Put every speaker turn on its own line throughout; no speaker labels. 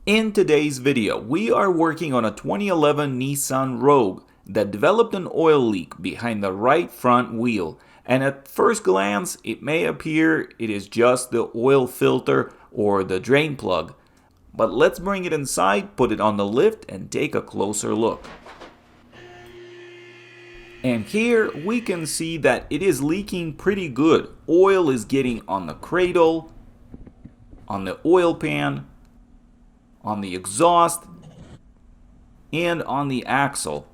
In today's video, we are working on a 2011 Nissan Rogue that developed an oil leak behind the right front wheel, and at first glance it may appear it is just the oil filter or the drain plug. But let's bring it inside, put it on the lift, and take a closer look. And here we can see that it is leaking pretty good. Oil is getting on the cradle, on the oil pan, on the exhaust, and on the axle.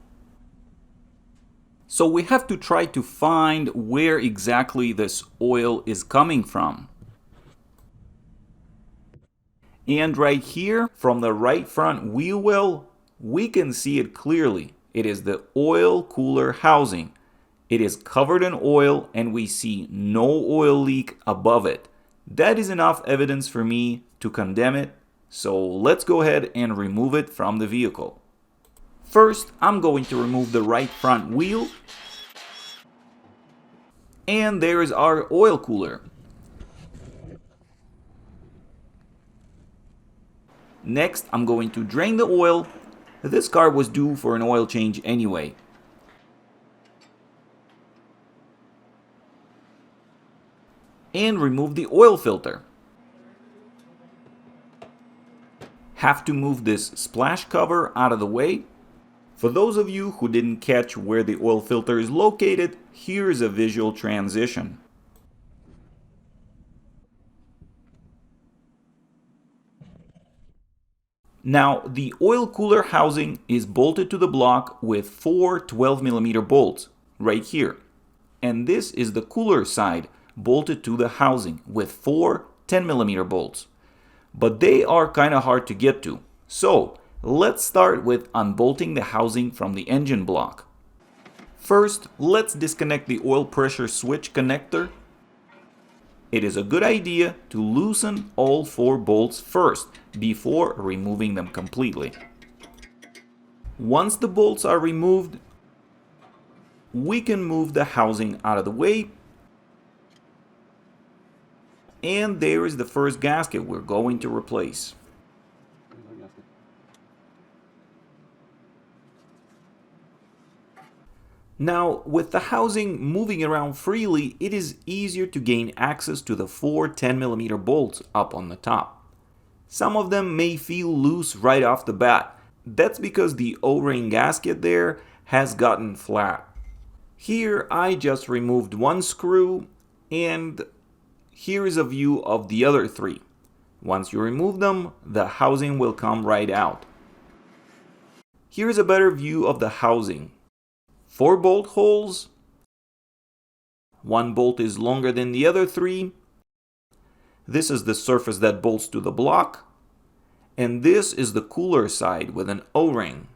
So we have to try to find where exactly this oil is coming from. And right here, from the right front wheel well, we can see it clearly. It is the oil cooler housing. It is covered in oil and we see no oil leak above it. That is enough evidence for me to condemn it. So let's go ahead and remove it from the vehicle. First, I'm going to remove the right front wheel. And there is our oil cooler. Next, I'm going to drain the oil. This car was due for an oil change anyway. And remove the oil filter. Have to move this splash cover out of the way. For those of you who didn't catch where the oil filter is located, here is a visual transition. Now, the oil cooler housing is bolted to the block with 4 12mm bolts right here. And this is the cooler side bolted to the housing with 4 10mm bolts. But they are kind of hard to get to. So let's start with unbolting the housing from the engine block. First, let's disconnect the oil pressure switch connector. It is a good idea to loosen all 4 bolts first before removing them completely. Once the bolts are removed, we can move the housing out of the way. And there is the first gasket we're going to replace. Now, with the housing moving around freely, it is easier to gain access to the 4 10mm bolts up on the top. Some of them may feel loose right off the bat. That's because the O-ring gasket there has gotten flat. Here I just removed one screw, and here is a view of the other 3. Once you remove them, the housing will come right out. Here is a better view of the housing. 4 bolt holes. 1 bolt is longer than the other 3. This is the surface that bolts to the block. And this is the cooler side with an O-ring.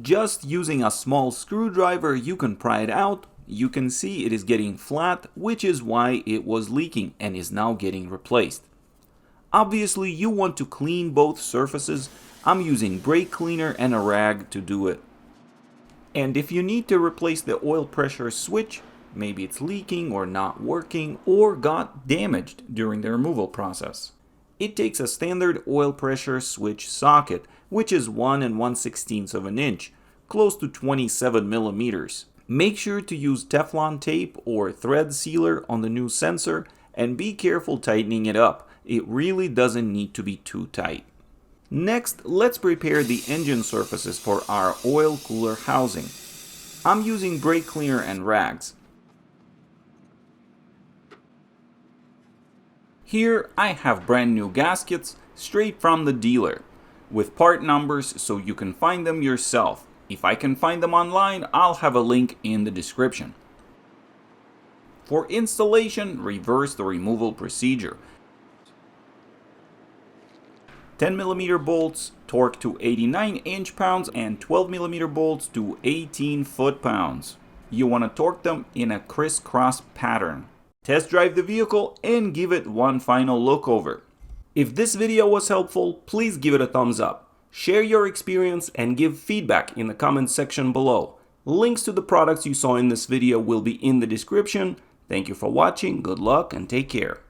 Just using a small screwdriver, you can pry it out. You can see it is getting flat, which is why it was leaking and is now getting replaced. Obviously, you want to clean both surfaces. I'm using brake cleaner and a rag to do it. And if you need to replace the oil pressure switch, maybe it's leaking or not working or got damaged during the removal process, it takes a standard oil pressure switch socket, which is 1 1/16 of an inch, close to 27mm. Make sure to use Teflon tape or thread sealer on the new sensor and be careful tightening it up. It really doesn't need to be too tight. Next, let's prepare the engine surfaces for our oil cooler housing. I'm using brake cleaner and rags. Here I have brand new gaskets straight from the dealer with part numbers so you can find them yourself. If I can find them online, I'll have a link in the description. For installation, reverse the removal procedure. 10mm bolts torque to 89 inch-pounds and 12mm bolts to 18 foot-pounds. You want to torque them in a crisscross pattern. Test drive the vehicle and give it one final look over. If this video was helpful, please give it a thumbs up. Share your experience and give feedback in the comments section below. Links to the products you saw in this video will be in the description. Thank you for watching, good luck, and take care.